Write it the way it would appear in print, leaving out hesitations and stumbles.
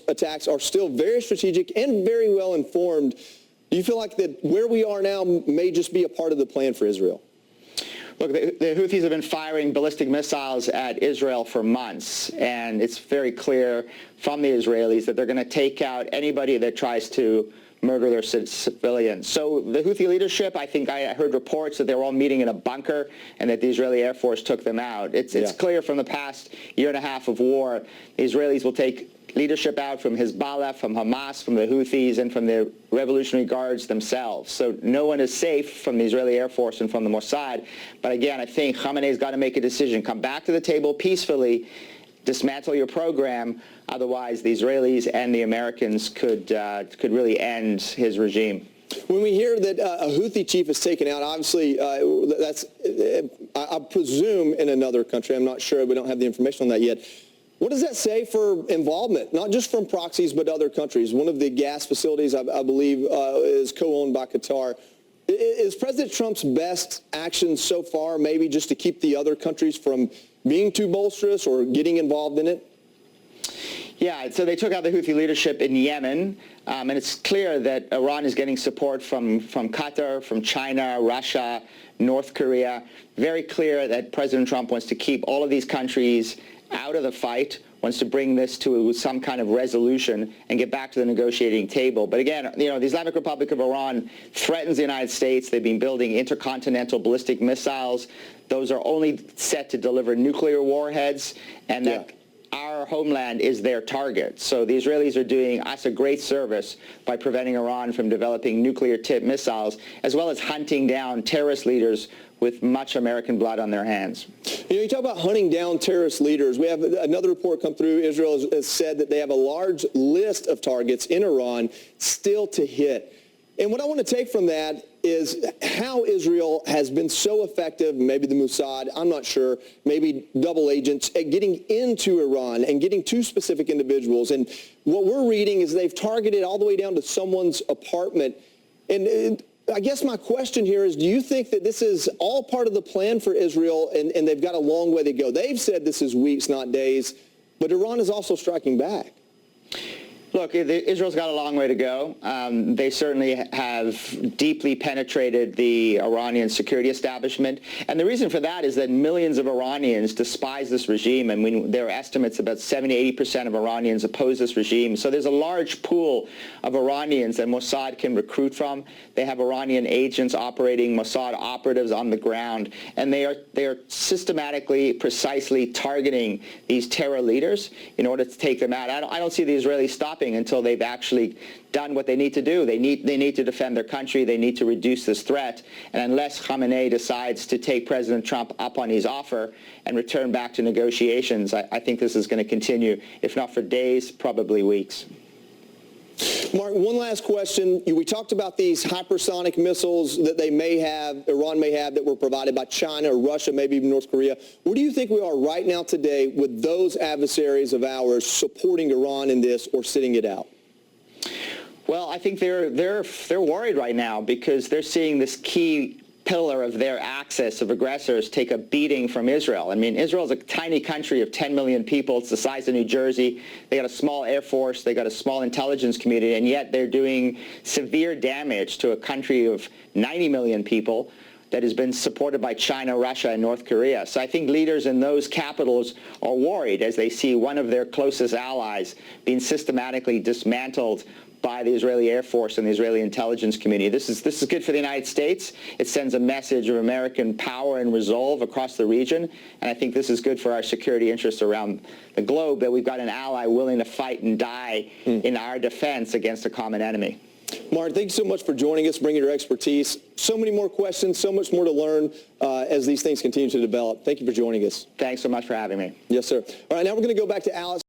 attacks are still very strategic and very well informed. Do you feel like that where we are now may just be a part of the plan for Israel? Look, the Houthis have been firing ballistic missiles at Israel for months, and it's very clear from the Israelis that they're going to take out anybody that tries to murder their civilians. So the Houthi leadership, I think I heard reports that they were all meeting in a bunker and that the Israeli Air Force took them out. It's clear from the past year and a half of war, the Israelis will take leadership out from Hezbollah, from Hamas, from the Houthis, and from the Revolutionary Guards themselves. So no one is safe from the Israeli Air Force and from the Mossad. But again, I think Khamenei's got to make a decision. Come back to the table peacefully, dismantle your program. Otherwise, the Israelis and the Americans could really end his regime. When we hear that a Houthi chief is taken out, obviously that's, I presume, in another country. I'm not sure. We don't have the information on that yet. What does that say for involvement, not just from proxies, but other countries? One of the gas facilities, I believe, is co-owned by Qatar. Is President Trump's best action so far maybe just to keep the other countries from being too bolsterous or getting involved in it? Yeah, so they took out the Houthi leadership in Yemen, and it's clear that Iran is getting support from Qatar, from China, Russia, North Korea. Very clear that President Trump wants to keep all of these countries out of the fight, wants to bring this to some kind of resolution and get back to the negotiating table. But again, the Islamic Republic of Iran threatens the United States. They've been building intercontinental ballistic missiles. Those are only set to deliver nuclear warheads, and that our homeland is their target. So the Israelis are doing us a great service by preventing Iran from developing nuclear-tipped missiles, as well as hunting down terrorist leaders with much American blood on their hands. You talk about hunting down terrorist leaders. We have another report come through. Israel has said that they have a large list of targets in Iran still to hit. And what I want to take from that is how Israel has been so effective, maybe the Mossad, I'm not sure, maybe double agents, at getting into Iran and getting to specific individuals. And what we're reading is they've targeted all the way down to someone's apartment. And I guess my question here is, do you think that this is all part of the plan for Israel and they've got a long way to go? They've said this is weeks, not days, but Iran is also striking back. Look, Israel's got a long way to go. They certainly have deeply penetrated the Iranian security establishment. And the reason for that is that millions of Iranians despise this regime. And there are estimates about 70–80% of Iranians oppose this regime. So there's a large pool of Iranians that Mossad can recruit from. They have Iranian agents operating, Mossad operatives on the ground. And they are systematically, precisely targeting these terror leaders in order to take them out. I don't see the Israelis stopping until they've actually done what they need to do. They need to defend their country. They need to reduce this threat. And unless Khamenei decides to take President Trump up on his offer and return back to negotiations, I think this is going to continue, if not for days, probably weeks. Mark, one last question. We talked about these hypersonic missiles that they may have, Iran may have, that were provided by China or Russia, maybe even North Korea. Where do you think we are right now today with those adversaries of ours supporting Iran in this or sitting it out? Well, I think they're worried right now because they're seeing this key pillar of their axis of aggressors take a beating from Israel. I mean, Israel is a tiny country of 10 million people. It's the size of New Jersey. They got a small air force. They got a small intelligence community, and yet they're doing severe damage to a country of 90 million people that has been supported by China, Russia, and North Korea. So I think leaders in those capitals are worried as they see one of their closest allies being systematically dismantled by the Israeli Air Force and the Israeli intelligence community. This is good for the United States. It sends a message of American power and resolve across the region, and I think this is good for our security interests around the globe, that we've got an ally willing to fight and die in our defense against a common enemy. Martin, thank you so much for joining us, bringing your expertise. So many more questions, so much more to learn as these things continue to develop. Thank you for joining us. Thanks so much for having me. Yes, sir. All right, now we're going to go back to Alice.